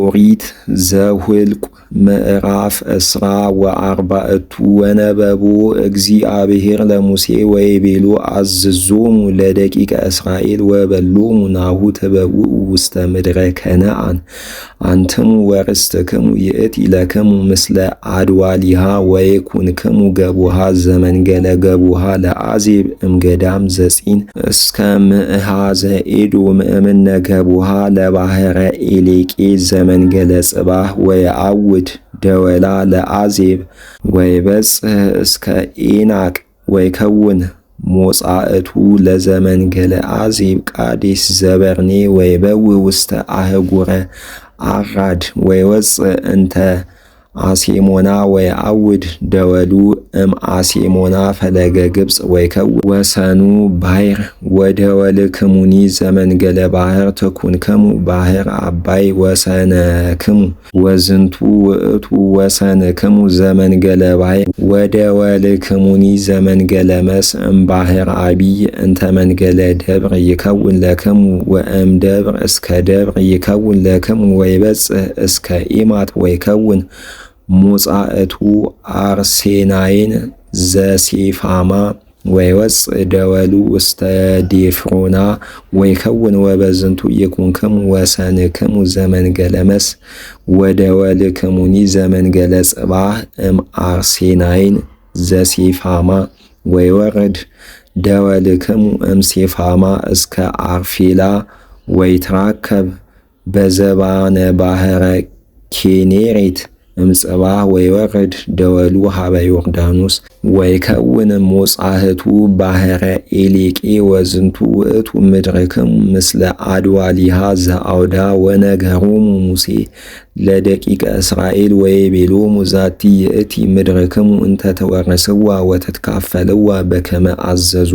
ኦሪት ዘኍልቍ ምዕራፍ 24 ወነበቦ እግዚአብሔር ለሙሴ ወይቤሎ አዝዞሙ ለደቂቀ እስራኤል ወበሎሙ ናሁ ትበውኡ ውስተ ምድረ ከነዓን አንትሙ ወርስትክሙ ይእቲ ለክሙ ምስለ አድዋሊሃ ወይኩንክሙ ገቡሃ ዘመንገለ ገቡሃ ለአዜብ እምገዳም ዘጺን እስከ ምዕሃዘ ኤዶም እምነ ገቡሃ ለባሕረ ኤሌቄ ዘመንገለ ጽባህ ወየዐውድ ደወላ ለአዜብ ወይበጽሕ እስከ ኤናቅ ወይከውን ሞጻእቱ ለዘመንገለ አዜብ ቃዴስ ዘበርኔ ወይበውእ ውስተ አህጉረ አራድ ወይወፅእ እንተ አሴሞና ወይዐውድ ደወሉ እም አሴሞና ፈለገ ግብፅ ወይከውን ወሰኑ ባሕር ወደወልክሙኒ ዘመንገለ ባሕር ትኩንክሙ ባሕር አባይ ወሰነክሙ ወዝንቱ ውእቱ ወሰንክሙ ዘመንገለ ባሕር ወደወልክሙኒ ዘመንገለ መስእ እምባሕር ዐቢይ እንተ መንገለ ደብር ይከውን ለክሙ ወእም ደብር እስከ ደብር ይከውን ለክሙ ወይበጽሕ እስከ ኤማት ወይከውን ሞጻእቱ አርሴናይን ዘሴፋማ ወይወፅእ ደወሉ ውስተ ዴፍሮና ወይከውን ወበዝንቱ ይኩንክሙ ወሰንክሙ ዘመንገለ መስእ ወደወልክሙኒ ዘመንገለ ጽባህ እም አርሴናይን ዘሴፋማ ወይወርድ ደወልክሙ እም ሴፋማ እስከ አርፌላ ወይትራከብ በዘባነ ባሕረ ኬኔሬት እምጽባህ ወይወርድ ደወሉ ሀበ ዮርዳኖስ ወይከውን ሞጻሕቱ ባሕረ ኤሌቄ ወዝንቱ ውእቱ ምድርክሙ ምስለ አድዋሊሃ ዘአውዳ ወነገሮሙ ሙሴ ለደቂቀ እስራኤል ወይቤሎሙ ዛቲ ይእቲ ምድርክሙ እንተ ተወርስዋ ወትትካፈልዋ በከመ አዘዞ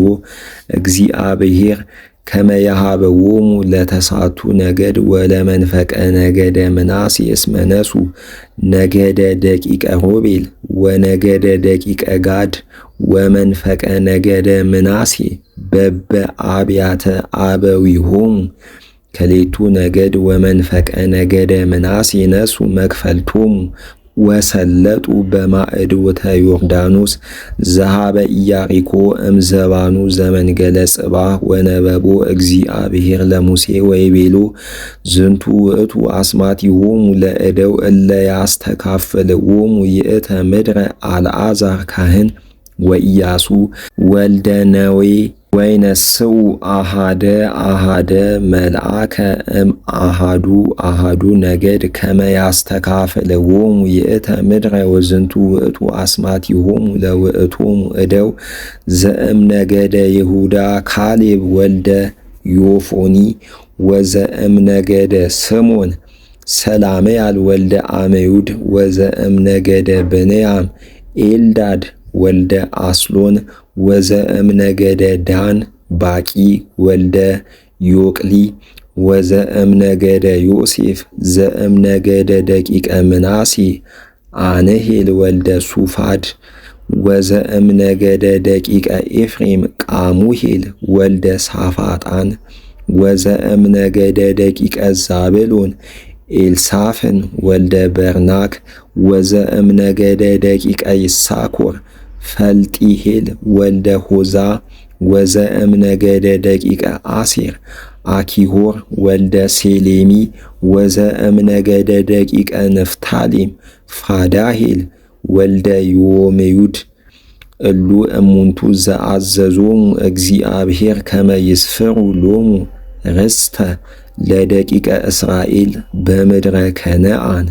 እግዚአብሔር ከመ የሃበዎሙ ለተሳቱ ነገድ ወለመንፈቀ ነገደ ምናሴ እስመ ነሱ ነገደ ደቂቀ ሮቤል ወነገደ ደቂቀ ጋድ ወመንፈቀ ነገደ ምናሴ በበ አብያተ አበዊሆሙ ከሌቱ ነገድ ወመንፈቀ ነገደ ምናሴ ነሱ መክፈልቶሙ ወሰለጡ በማዕዶተ ዮርዳኖስ ዘሃበ ኢያሪኮ እምዘባኑ ዘመንገለ ጽባህ ወነበቦ እግዚአብሔር ለሙሴ ወይቤሎ ዝንቱ ውእቱ አስማቲሆሙ ለእደው እለ ያስተካፍልዎሙ ይእተ ምድረ አልዓዛር ካህን ወኢያሱ ወልደ ነዌ ወይነስኡ አሃደ መልአከ እም አሃዱ ነገድ ከመ ያስተካፍልዎሙ ይእተ ምድረ ወዝንቱ ውእቱ አስማቲሆሙ ለውእቶሙ እደው ዘእም ነገደ ይሁዳ ካሌብ ወልደ ዮፎኒ ወዘእም ነገደ ስሞን ሰላምያል ወልደ አመዩድ ወዘእም ነገደ ብንያም ኤልዳድ ወልደ አስሎን ወዘእም ነገደ ዳን ባቂ ወልደ ዮቅሊ ወዘእም ነገደ ዮሴፍ ዘእም ነገደ ደቂቀ ምናሴ አንሄል ወልደ ሱፋድ ወዘእም ነገደ ደቂቀ ኤፍሬም ቃሙሄል ወልደ ሳፋጣን ወዘእም ነገደ ደቂቀ ዛብሎን ኤልሳፍን ወልደ በርናክ ወዘእም ነገደ ደቂቀ ይሳኮር ፈልጢሄል ወልደ ሆዛ ወዘእም ነገደ ደቂቀ አሴር አኪሆር ወልደ ሴሌሚ ወዘእም ነገደ ደቂቀ ንፍታሌም ፋዳሄል ወልደ ዮሜዩድ እሉ እሙንቱ ዘአዘዞሙ እግዚአብሔር ከመ ይስፍሩ ሎሙ ርስተ ለደቂቀ እስራኤል በምድረ ከነዓን